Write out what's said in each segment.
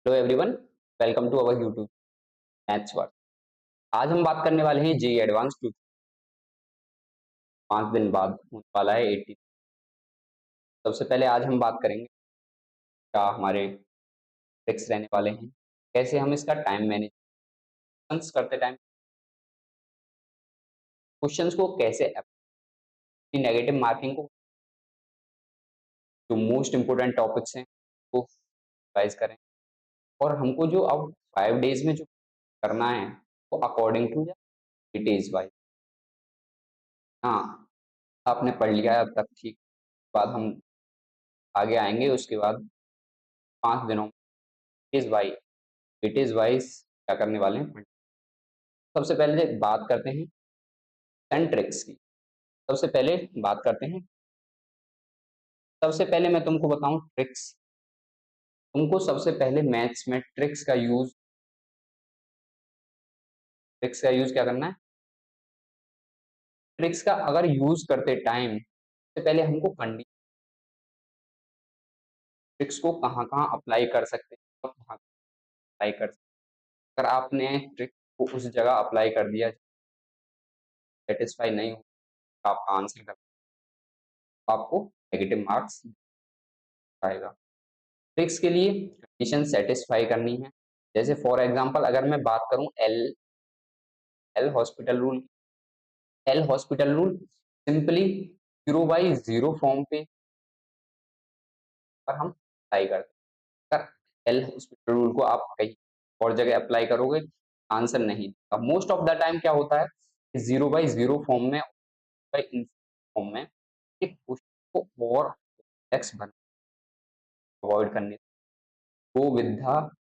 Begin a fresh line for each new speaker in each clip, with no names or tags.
Hello everyone, welcome to our YouTube maths world. आज हम बात करने वाले हैं जेई एडवांस टू। 5 दिन बाद होने वाला है 80। सबसे पहले आज हम बात करेंगे क्या हमारे ट्रिक्स रहने वाले हैं, कैसे हम इसका टाइम मैनेजमेंट करते टाइम क्वेश्चंस को कैसे नेगेटिव मार्किंग को जो मोस्ट इंपोर्टेंट टॉपिक्स हैं वो रिवाइज करें। और हमको जो अब 5 डेज में जो करना है वो according to it is wise. हाँ, आपने पढ़ लिया है अब तक, ठीक। बाद हम आगे आएंगे उसके बाद 5 दिनों में इट इज वाइज क्या करने वाले हैं। सबसे पहले बात करते हैं ट्रिक्स की। सबसे पहले बात करते हैं सबसे पहले मैं तुमको बताऊं ट्रिक्स। तुमको सबसे पहले मैथ्स में ट्रिक्स का यूज क्या करना है। ट्रिक्स का अगर यूज करते टाइम सबसे पहले हमको कंडीशन, ट्रिक्स को कहाँ कहाँ अप्लाई कर सकते हैं और कहाँ अप्लाई कर सकते हैं। अगर आपने ट्रिक को उस जगह अप्लाई कर दिया सेटिस्फाई नहीं हो आपका आंसर कर, आपको नेगेटिव मार्क्स आएगा। ट्रिक्स के लिए कंडीशन सेटिस्फाई करनी है। जैसे फॉर एग्जांपल अगर मैं बात करूं L L hospital rule, L hospital rule simply 0/0 form पे पर हम अप्लाई करते हैं। अगर एल हॉस्पिटल रूल को आप कहीं और जगह अप्लाई करोगे आंसर नहीं। अब मोस्ट ऑफ द टाइम क्या होता है 0/0 फॉर्म में फॉर्म में एक क्वेश्चन को और कॉम्प्लेक्स बना अवॉइड करने, go with the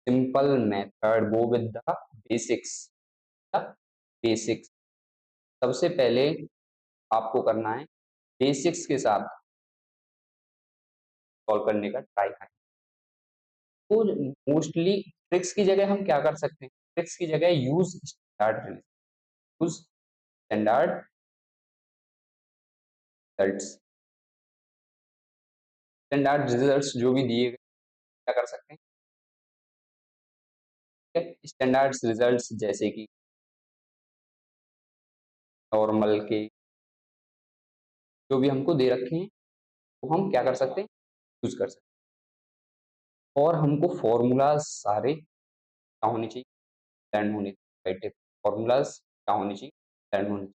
simple method, go with the basics. Basics सबसे पहले आपको करना है, बेसिक्स के साथ सॉल्व करने का ट्राई करें। तो मोस्टली ट्रिक्स की जगह हम क्या कर सकते हैं, ट्रिक्स की जगह use standard results. Standard results जो भी दिए गए क्या कर सकते हैं, स्टैंडर्ड रिजल्ट्स जैसे कि नॉर्मल के जो भी हमको दे रखे हैं वो हम क्या कर सकते हैं, यूज कर सकते हैं। और हमको फॉर्मूलाज सारे क्या होने चाहिए, लर्न होने चाहिए। फॉर्मूलाज क्या होने चाहिए, लर्न होने चाहिए।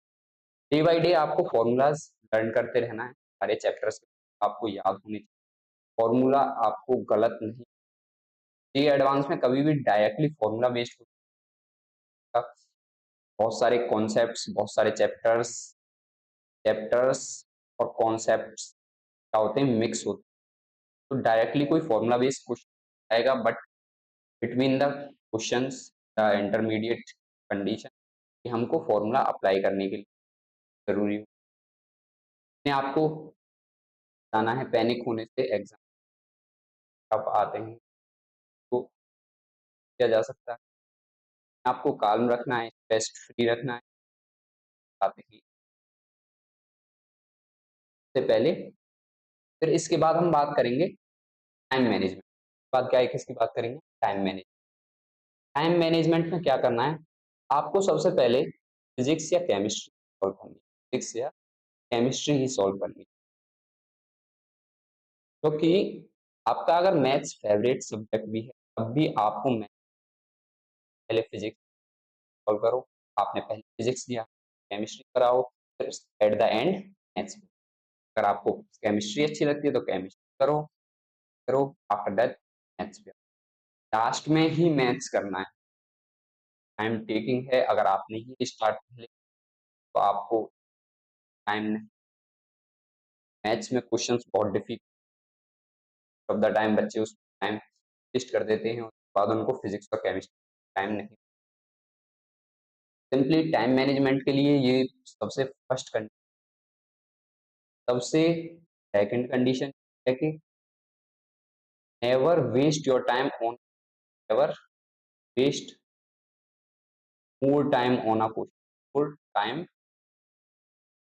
डे बाय डे आपको फॉर्मूलाज लर्न करते रहना है, सारे चैप्टर्स आपको याद होने चाहिए। फॉर्मूला आपको गलत नहीं, ये एडवांस में कभी भी डायरेक्टली फॉर्मूला बेस्ड होगा। बहुत सारे कॉन्सेप्ट्स, बहुत सारे चैप्टर्स चैप्टर्स और कॉन्सेप्ट्स क्या होते हैं, मिक्स होते हैं। तो डायरेक्टली कोई फॉर्मूला बेस्ड क्वेश्चन आएगा, but between the questions the intermediate condition कि हमको फॉर्मूला अप्लाई करने के लिए जरूरी हो। अपने आपको जाना है पैनिक होने से एग्जाम अब आते हैं तो किया जा सकता है। आपको काल्म रखना है, स्ट्रेस फ्री रखना है। आते ही से पहले फिर इसके बाद हम बात करेंगे टाइम मैनेजमेंट। बाद क्या है, किसकी बात करेंगे, टाइम मैनेजमेंट। टाइम मैनेजमेंट में क्या करना है, आपको सबसे पहले फिजिक्स या केमिस्ट्री सॉल्व करनी है। फिजिक्स या केमिस्ट्री ही सॉल्व करनी है, क्योंकि आपका अगर मैथ्स फेवरेट सब्जेक्ट भी है तब भी आपको पहले फिजिक्स सॉल्व करो। आपने पहले फिजिक्स दिया, केमिस्ट्री कराओ, फिर एट द एंड मैथ्स। अगर आपको केमिस्ट्री अच्छी लगती है तो केमिस्ट्री करो करो आफ्टर दैट मैथ्स पे। लास्ट में ही मैथ्स करना है, टाइम टेकिंग है। अगर आपने ही स्टार्ट कर लिया तो आपको टाइम नहीं। मैथ्स में क्वेश्चंस बहुत डिफिकल्ट ऑफ द टाइम बच्चे उस टाइम वेस्ट कर देते हैं, उसके बाद उनको फिजिक्स और केमिस्ट्री टाइम नहीं। सिंपली टाइम मैनेजमेंट के लिए ये सबसे फर्स्ट कंडीशन, सबसे सेकंड कंडीशन है कि never waste your time on, never waste more time on a question, more time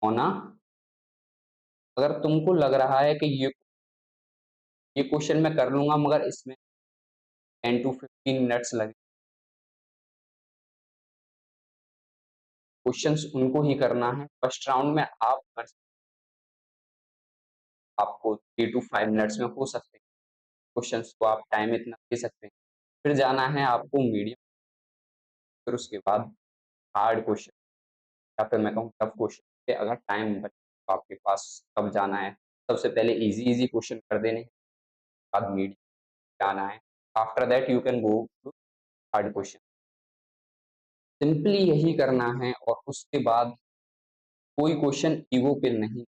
on a. अगर तुमको लग रहा है कि ये क्वेश्चन मैं कर लूंगा मगर इसमें 10 टू 15 मिनट्स लगे। क्वेश्चंस उनको ही करना है। फर्स्ट राउंड में आप आपको 3 टू 5 मिनट्स में हो सकते हैं। क्वेश्चंस को आप टाइम इतना दे सकते हैं। फिर जाना है आपको मीडियम, फिर उसके बाद हार्ड क्वेश्चन या फिर मैं कहूँ टफ क्वेश्चन पे अगर टाइम बचे तो आपके पास कब जाना है। सबसे पहले इजी क्वेश्चन कर देने हैं, बाद मीडियम जाना है। After that you can go to hard question. Simply यही करना है और उसके बाद कोई क्वेश्चन ईगो पे नहीं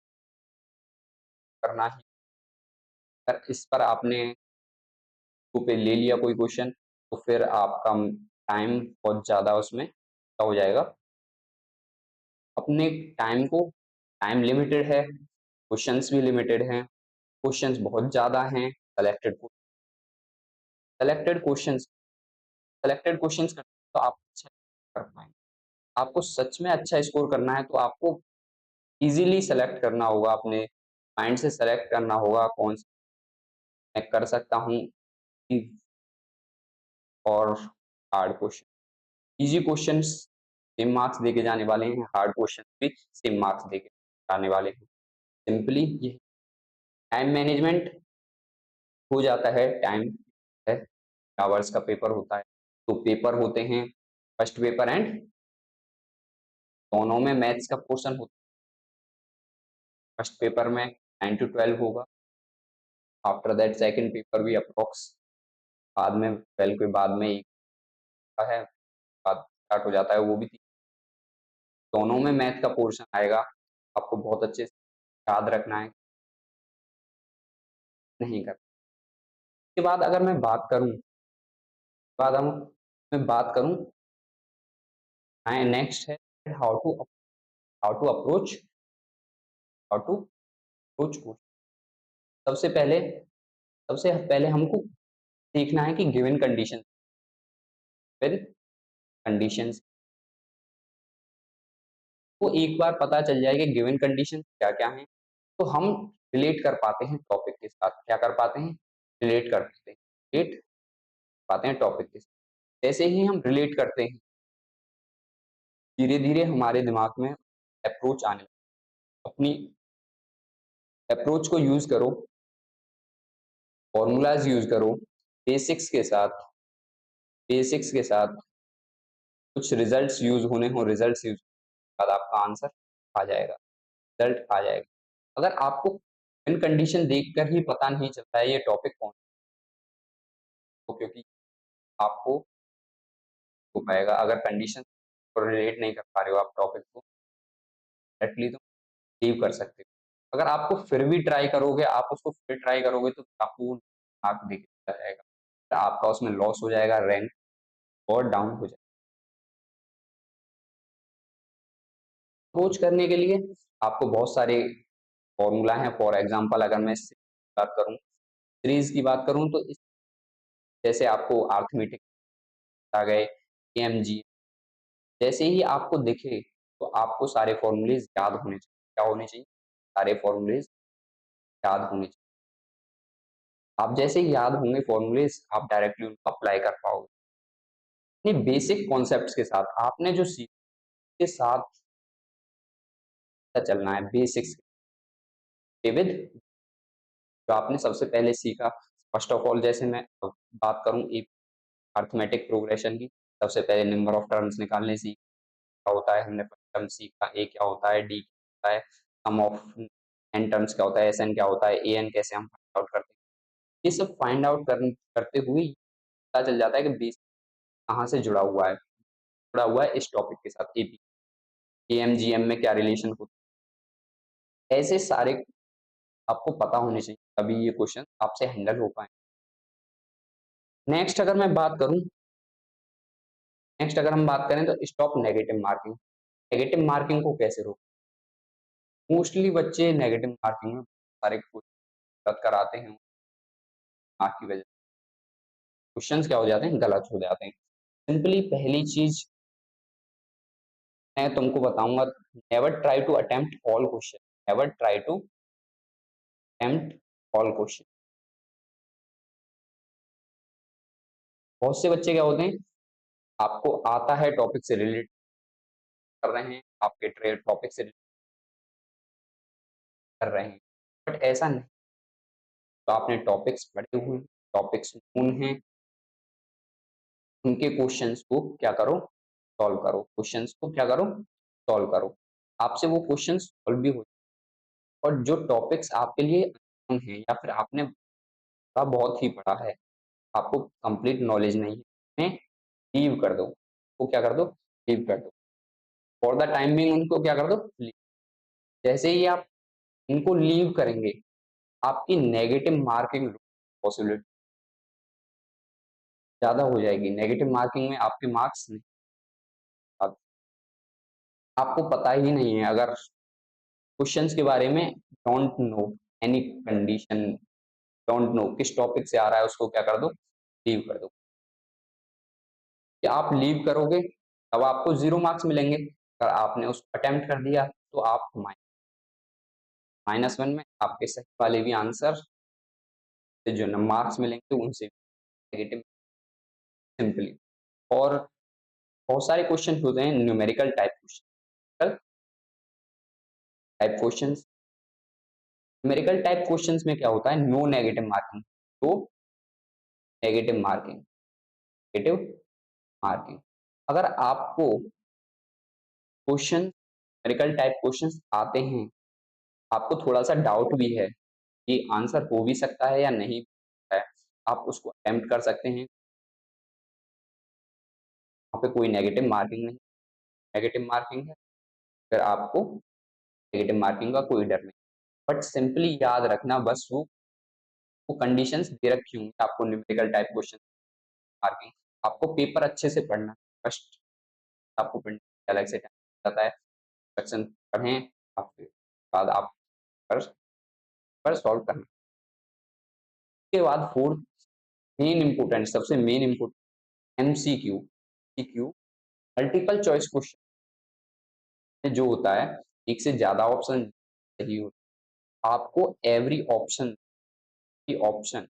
करना है। अगर इस पर आपने ईगो पे ले लिया कोई क्वेश्चन तो फिर आपका टाइम बहुत ज़्यादा उसमें क्या हो जाएगा। अपने टाइम को, टाइम लिमिटेड है, क्वेश्चंस भी लिमिटेड हैं, क्वेश्चंस बहुत ज़्यादा हैं, सेलेक्टेड क्वेश्चंस सेलेक्टेड क्वेश्चंस तो आप अच्छा कर पाएंगे। आपको सच में अच्छा स्कोर करना है तो आपको इजीली सेलेक्ट करना होगा, अपने माइंड से सेलेक्ट करना होगा कौन सा मैं कर सकता हूँ और hard question. Easy questions same marks देके जाने वाले हैं, हार्ड क्वेश्चन भी सेम मार्क्स देके जाने वाले हैं। सिंपली ये टाइम मैनेजमेंट हो जाता है। टाइम है, आवर्स का पेपर होता है, तो पेपर होते हैं फर्स्ट पेपर एंड दोनों में मैथ्स का पोर्शन होता है। फर्स्ट पेपर में 9 टू 12 होगा, आफ्टर दैट सेकंड पेपर भी अप्रोक्स बाद में 12 के बाद में एक का है, बाद स्टार्ट हो जाता है वो भी दोनों में मैथ का पोर्शन आएगा। आपको बहुत अच्छे से याद रखना है, नहीं करना। इसके बाद अगर मैं बात करूं, बाद हम मैं बात करूं नेक्स्ट है हाउ टू अप्रोच क्वेश्चन। सबसे पहले सबसे पहले हमको सीखना है कि गिवन कंडीशन, फिर कंडीशंस को एक बार पता चल जाए कि गिवन कंडीशन क्या-क्या हैं, तो हम रिलेट कर पाते हैं टॉपिक के साथ। क्या कर पाते हैं? रिलेट पाते हैं टॉपिक के साथ। जैसे ही हम रिलेट करते हैं, धीरे-धीरे हमारे दिमाग में अप्रोच आने लगता है। अपनी अप्रोच को यूज़ करो, फॉर्मूलाज़ यूज़ करो, बेसिक्स के साथ बेसिक्स के साथ कुछ रिजल्ट्स यूज़ होने हों, रिजल्ट्स यूज़ बाद आपका आंसर आ जाएगा, रिजल्ट आ जाएगा। अगर आपको इन कंडीशन देखकर ही पता नहीं चलता है ये टॉपिक कौन तो क्योंकि आपको हो पाएगा अगर कंडीशन को रिलेट नहीं कर पा रहे हो आप टॉपिक को डायरेक्टली तो लीव कर सकते हो। अगर आपको फिर भी ट्राई करोगे, आप उसको फिर ट्राई करोगे तो आपको मार्क दिखता रहेगा। तो आपका उसमें लॉस हो जाएगा, रैंक और डाउन हो जाएगा। अप्रोच करने के लिए आपको बहुत सारे फॉर्मूला हैं। फॉर एग्जांपल अगर मैं सीरीज की बात करूँ तो इस जैसे आपको अरिथमेटिक आ गए, एएमजी जैसे ही आपको दिखे तो आपको सारे फॉर्मूलेज याद होने चाहिए। क्या होने चाहिए? सारे फॉर्मूलेज याद होने चाहिए। आप जैसे ही याद होंगे फॉर्मूलेज आप डायरेक्टली उनको अप्लाई कर पाओगे। अपने बेसिक कॉन्सेप्ट्स के साथ आपने जो सीखा के साथ चलना है बेसिक्स के विद जो आपने सबसे पहले सीखा। फर्स्ट ऑफ ऑल जैसे मैं बात करूँ एक अरिथमेटिक प्रोग्रेशन की, सबसे पहले नंबर ऑफ टर्म्स निकालने सीखे। क्या होता है हमने फर्स्ट टर्म सीखा, ए क्या होता है, डी क्या होता है, सम ऑफ एन टर्म्स क्या होता है, एस एन क्या होता है, ए एन कैसे हम फाइंड आउट करते हैं। ये सब फाइंड आउट करते हुए पता चल जाता है कि बेस कहाँ से जुड़ा हुआ है इस टॉपिक के साथ। एपी एएमजीएम में क्या रिलेशन होता है, ऐसे सारे आपको पता होने चाहिए तभी ये क्वेश्चन आपसे हैंडल हो पाए। नेक्स्ट अगर मैं बात करूं नेक्स्ट अगर हम बात करें तो stop negative marking. Negative marking को कैसे रोक? मोस्टली बच्चे नेगेटिव मार्किंग में सारे गलत कराते हैं मार्क की वजह से। क्वेश्चंस क्या हो जाते हैं? गलत हो जाते हैं। सिंपली पहली चीज मैं तुमको बताऊंगा, never try to attempt all question, never try to attempt all question. बहुत से बच्चे क्या होते हैं, आपको आता है टॉपिक से रिलेट कर रहे हैं, आपके ट्रे टॉपिक से relate कर रहे हैं, बट ऐसा नहीं। तो आपने टॉपिक्स पढ़े हुए हैं, टॉपिक्स नोन हैं, उनके क्वेश्चंस को क्या करो, सॉल्व करो, क्वेश्चंस को क्या करो, सॉल्व करो। आपसे वो क्वेश्चन सॉल्व भी हो, और जो टॉपिक्स आपके लिए अननोन हैं या फिर आपने थोड़ा बहुत ही पढ़ा है, आपको कंप्लीट नॉलेज नहीं है, उन्हें लीव कर दो, वो क्या कर दो, लीव कर दो, फॉर द टाइम बिंग उनको क्या कर दो, लीव। जैसे ही आप उनको लीव करेंगे, आपकी नेगेटिव मार्किंग पॉसिबिलिटी ज़्यादा हो जाएगी। नेगेटिव मार्किंग में आपके मार्क्स नहीं आते। आपको पता ही नहीं है, अगर क्वेश्चंस के बारे में don't know any condition, don't know किस टॉपिक से आ रहा है, उसको क्या कर दो, लीव कर दो। कि आप लीव करोगे तब आपको 0 मार्क्स मिलेंगे, अगर आपने उसको अटेम्प्ट कर दिया तो आप -1 में आपके सही वाले भी आंसर से जो न मार्क्स मिलेंगे उनसे नेगेटिव, सिंपली। और बहुत सारे क्वेश्चन होते हैं numerical type questions. Numerical type questions में क्या होता है, नो नेगेटिव मार्किंग, तो नेगेटिव मार्किंग, नेगेटिव मार्किंग। अगर आपको क्वेश्चन न्यूमेरिकल टाइप क्वेश्चंस आते हैं, आपको थोड़ा सा डाउट भी है कि आंसर हो भी सकता है या नहीं है, आप उसको अटेम्प्ट कर सकते हैं, वहाँ पे कोई नेगेटिव मार्किंग नहीं, नेगेटिव मार्किंग है, फिर आपको नेगेटिव मार्किंग का कोई डर नहीं। बट सिंपली याद रखना, बस वो कंडीशंस दे रखी होंगी आपको न्यूमेरिकल टाइप क्वेश्चन मार्किंग। आपको पेपर अच्छे से पढ़ना, फर्स्ट आपको पढ़ने का अलग से टाइम जाता है, क्वेश्चन पढ़ें, आप फिर बाद आप पर सॉल्व करना। उसके बाद फोर्थ मेन इंपॉर्टेंट, सबसे main important MCQ, CQ, multiple choice question में जो होता है, एक से ज्यादा ऑप्शन सही होता है, आपको एवरी ऑप्शन की ऑप्शन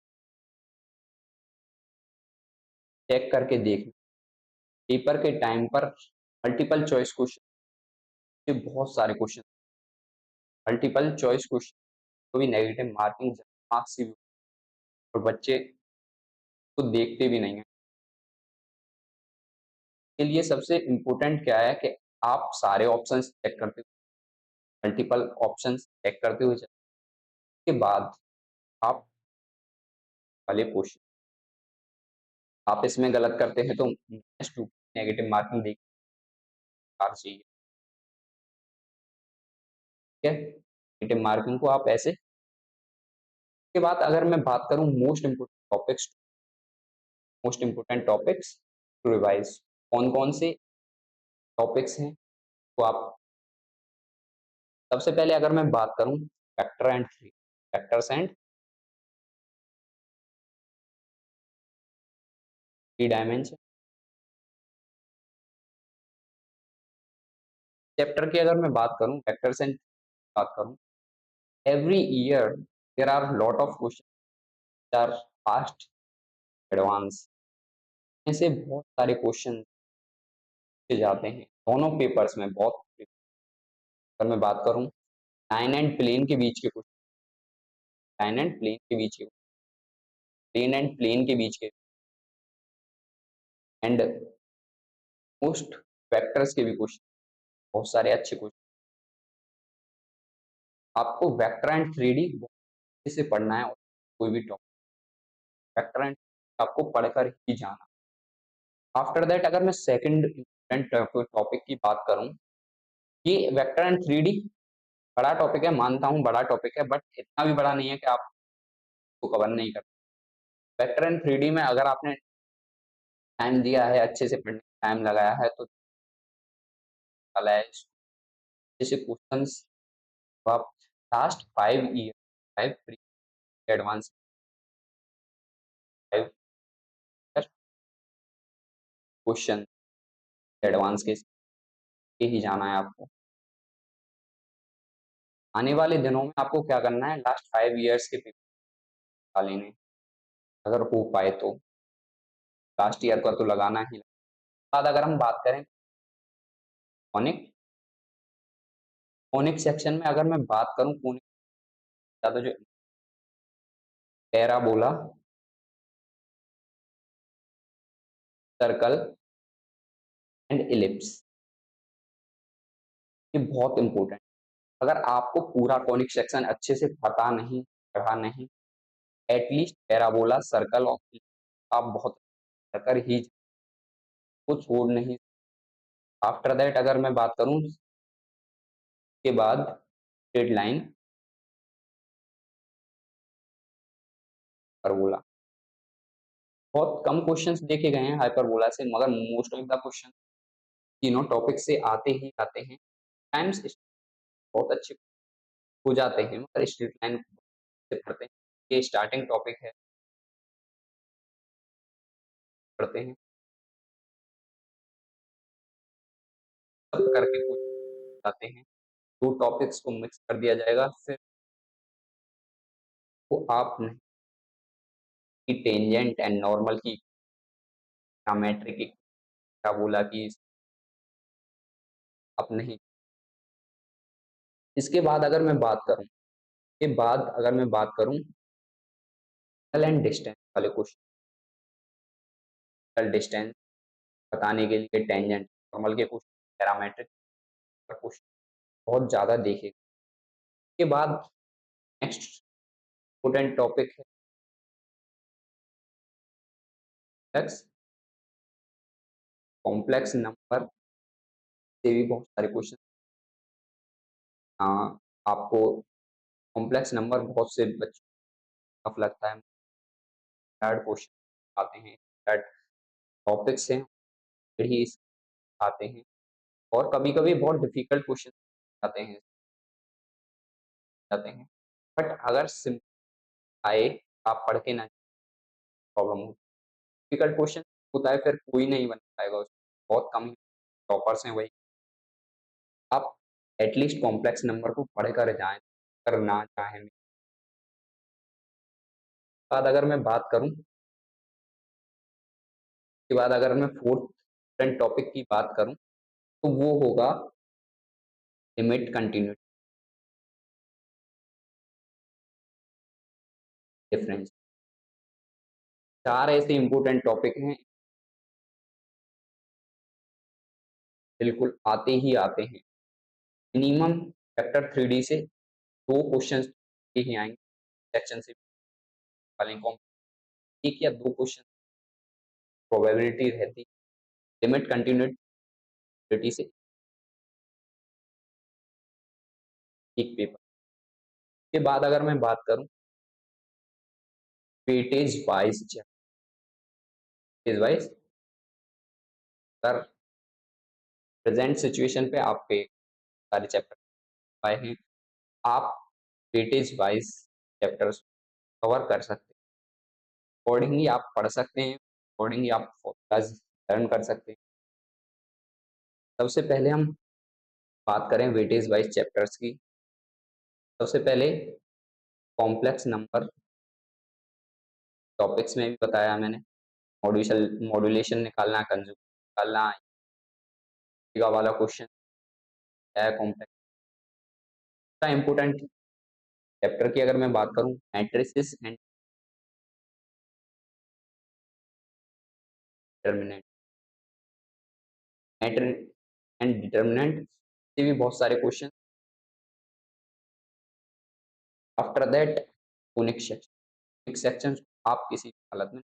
चेक करके देखना। पेपर के टाइम पर मल्टीपल चॉइस क्वेश्चन के बहुत सारे क्वेश्चन, मल्टीपल चॉइस क्वेश्चन को भी नेगेटिव मार्किंग मार्क्स से भी, और बच्चे को देखते भी नहीं है। के लिए सबसे इम्पोर्टेंट क्या है कि आप सारे ऑप्शंस चेक करते हो, मल्टीपल ऑप्शंस चेक करते हुए के बाद आप वाले क्वेश्चन, आप इसमें गलत करते हैं तो नेक्स्ट नेगेटिव मार्किंग देखना चाहिए, ठीक है। नेगेटिव मार्किंग को आप ऐसे, के बाद अगर मैं बात करूं most important topics to revise, कौन कौन से टॉपिक्स हैं, तो आप सबसे पहले अगर मैं बात करूं vectors and three dimension chapter की, अगर मैं बात करूं वेक्टर्स एंड बात करूं, every year there are lot of question are fast advance, ऐसे बहुत सारे क्वेश्चन से जाते हैं दोनों पेपर्स में बहुत। अगर मैं बात करूं लाइन एंड प्लेन के बीच के क्वेश्चन, लाइन एंड प्लेन के बीच के, प्लेन एंड प्लेन के बीच के, एंड मोस्ट वेक्टर्स के भी क्वेश्चन, बहुत सारे अच्छे क्वेश्चन। आपको वेक्टर एंड थ्री डी अच्छे से पढ़ना है, कोई भी टॉपिक वेक्टर एंड आपको पढ़कर ही जाना। आफ्टर दैट अगर मैं सेकंड इम्पोर्टेंट टॉपिक की बात करूं, ये वेक्टर एंड थ्री डी बड़ा टॉपिक है, मानता हूं बड़ा टॉपिक है, बट इतना भी बड़ा नहीं है कि आपको कवर नहीं कर। वेक्टर एंड थ्री डी में अगर आपने टाइम दिया है, अच्छे से पढ़ने टाइम लगाया है, तो जैसे क्वेश्चंस आप last 5 year 5 advance 5 question advance के ही जाना है आपको। आने वाले दिनों में आपको क्या करना है, लास्ट 5 ईयर्स के पेपर लेने, अगर हो पाए तो लास्ट ईयर का तो लगाना ही बाद अगर हम बात करें कॉनिक कॉनिक सेक्शन में अगर मैं बात करूँ कॉनिक ज़्यादा जो पैराबोला, सर्कल एंड इलिप्स ये बहुत इंपॉर्टेंट। अगर आपको पूरा कॉनिक सेक्शन अच्छे से पता नहीं, पढ़ा नहीं, एटलीस्ट पैराबोला, सर्कल और आप बहुत कर ही को छोड़ नहीं। आफ्टर दैट अगर मैं बात करूँ के बाद स्ट्रेट लाइन, हाइपरबोला बहुत कम क्वेश्चंस देखे गए हैं हाइपरबोला से, मगर मोस्ट ऑफ द क्वेश्चन तीनों टॉपिक से आते ही आते हैं। टाइम्स बहुत अच्छे हो जाते हैं मगर स्ट्रेट लाइन से पढ़ते हैं, ये स्टार्टिंग टॉपिक है, पढ़ते हैं सब करके कुछ आते हैं, दो टॉपिक्स को मिक्स कर दिया जाएगा, फिर वो आप नहीं कि टेंजेंट एंड नॉर्मल की ज्योमेट्री की क्या बोला कि आप नहीं। इसके बाद अगर मैं बात करूं के बाद अगर मैं बात करूं एंड डिस्टेंस वाले क्वेश्चन, डिस्टेंस बताने के लिए टेंजेंट नॉर्मल के क्वेश्चन, पैरामीट्रिक का क्वेश्चन बहुत ज़्यादा देखे। इसके बाद नेक्स्ट इम्पोर्टेंट टॉपिक है कॉम्प्लेक्स कॉम्प्लेक्स नंबर से भी बहुत सारे क्वेश्चन। हाँ, आपको कॉम्प्लेक्स नंबर बहुत से बच्चों को टफ लगता है, हार्ड क्वेश्चन आते हैं, हार्ड टॉपिक्स हैं, फिर ही आते हैं और कभी-कभी बहुत डिफिकल्ट क्वेश्चन आते हैं बट अगर सिंपल आए आप पढ़ के ना प्रॉब्लम हो, डिफिकल्ट क्वेश्चन होता है फिर कोई नहीं बन पाएगा उसमें, बहुत कम टॉपर्स हैं वही। आप एटलीस्ट कॉम्प्लेक्स नंबर को पढ़ कर जाएं, अगर ना चाहें। बाद अगर मैं बात करूं उसके बाद अगर मैं फोर्थ टॉपिक की बात करूं तो वो होगा लिमिट कंटिन्यूटी डिफरेंस। चार ऐसे इंपॉर्टेंट टॉपिक हैं, बिल्कुल आते ही आते हैं, मिनिमम चैप्टर 3D से दो क्वेश्चंस ही आएंगे, सेक्शन से वाले एक या दो क्वेश्चन प्रोबेबिलिटी रहती, लिमिट कंटिन्यूटी से एक पेपर। के बाद अगर मैं बात करूं weightage wise weightage wise sir present situation पे आपके सारे चैप्टर आए हैं, आप वेटेज वाइज चैप्टर्स कवर कर सकते हैं, अकॉर्डिंगली आप पढ़ सकते हैं, अकॉर्डिंगली आप फॉर्मूलाज लर्न कर सकते हैं। सबसे पहले हम बात करें वेटेज वाइज चैप्टर्स की। सबसे पहले कॉम्प्लेक्स नंबर टॉपिक्स में भी बताया मैंने, मॉड्यूलेशन निकालना, कंजुगेट निकालना, वाला क्वेश्चन है कॉम्प्लेक्स का इम्पोर्टेंट चैप्टर की अगर मैं बात करूं matrices and determinant, matrix and determinant से भी बहुत सारे question. After that conic section आप किसी हालत में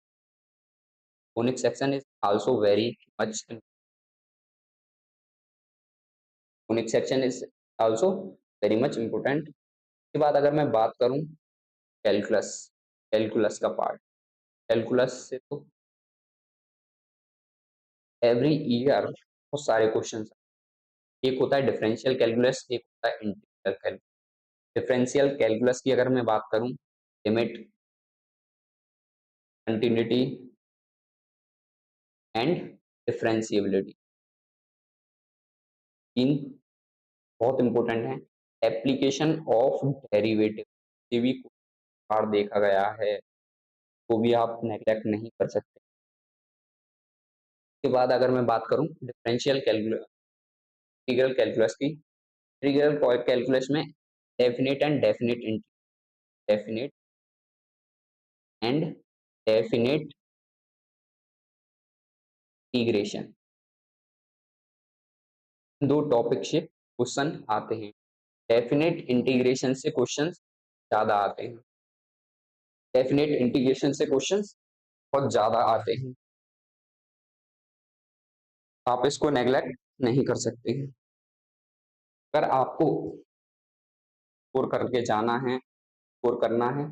conic section is also very much conic section is also very much important. इसके बाद अगर मैं बात करूं कैलकुलस, कैलकुलस का पार्ट, कैलकुलस से तो एवरी ईयर बहुत सारे क्वेश्चन, एक होता है डिफरेंशियल कैलकुलस, एक होता है इंटीग्रल कैलकुलस। डिफरेंशियल कैलकुलस की अगर मैं बात करूं लिमिट कंटिन्यूटी एंड डिफरेंशिएबिलिटी, तीन बहुत इंपॉर्टेंट है। एप्लीकेशन ऑफ डेरिवेटिव ये भी बार देखा गया है, तो भी आप नेग्लेक्ट नहीं कर सकते। के बाद अगर मैं बात करूँ डिफरेंशियल कैलकुलस इंटीग्रल कैलकुलस की, इंटीग्रल कैलकुलस में definite and definite and definite integration, दो टॉपिक से क्वेश्चन आते हैं। डेफिनेट इंटीग्रेशन से क्वेश्चंस ज्यादा आते हैं, डेफिनेट इंटीग्रेशन से क्वेश्चंस बहुत ज्यादा आते हैं, आप इसको नेग्लेक्ट नहीं कर सकते हैं। अगर आपको स्कोर करके जाना है, स्कोर करना है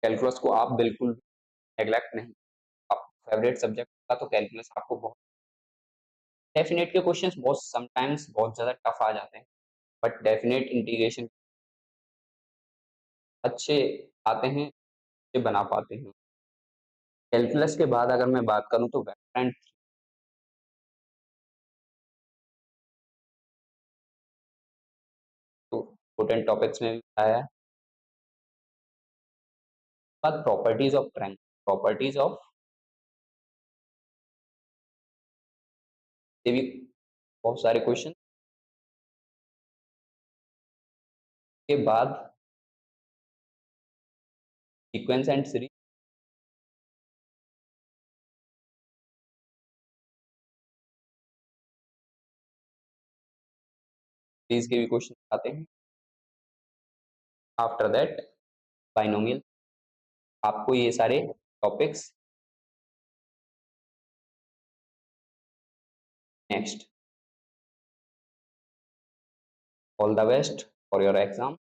कैलकुलस को, आप बिल्कुल नेग्लेक्ट नहीं, आप फेवरेट सब्जेक्ट का तो कैलकुलस आपको बहुत, डेफिनेट के क्वेश्चंस बहुत समटाइम्स बहुत ज्यादा टफ आ जाते हैं, बट डेफिनेट इंटीग्रेशन अच्छे आते हैं, अच्छे बना पाते हैं। कैलकुलस के बाद अगर मैं बात करूं तो वेक्टर एंड तो इम्पोर्टेंट टॉपिक्स में भी आया है। बाद properties of triangle, properties of से भी बहुत सारे क्वेश्चन के बाद सीक्वेंस एंड सीरीज के भी क्वेश्चन आते हैं। आफ्टर दैट बाइनोमियल, आपको ये सारे topics next. All the best for your exam.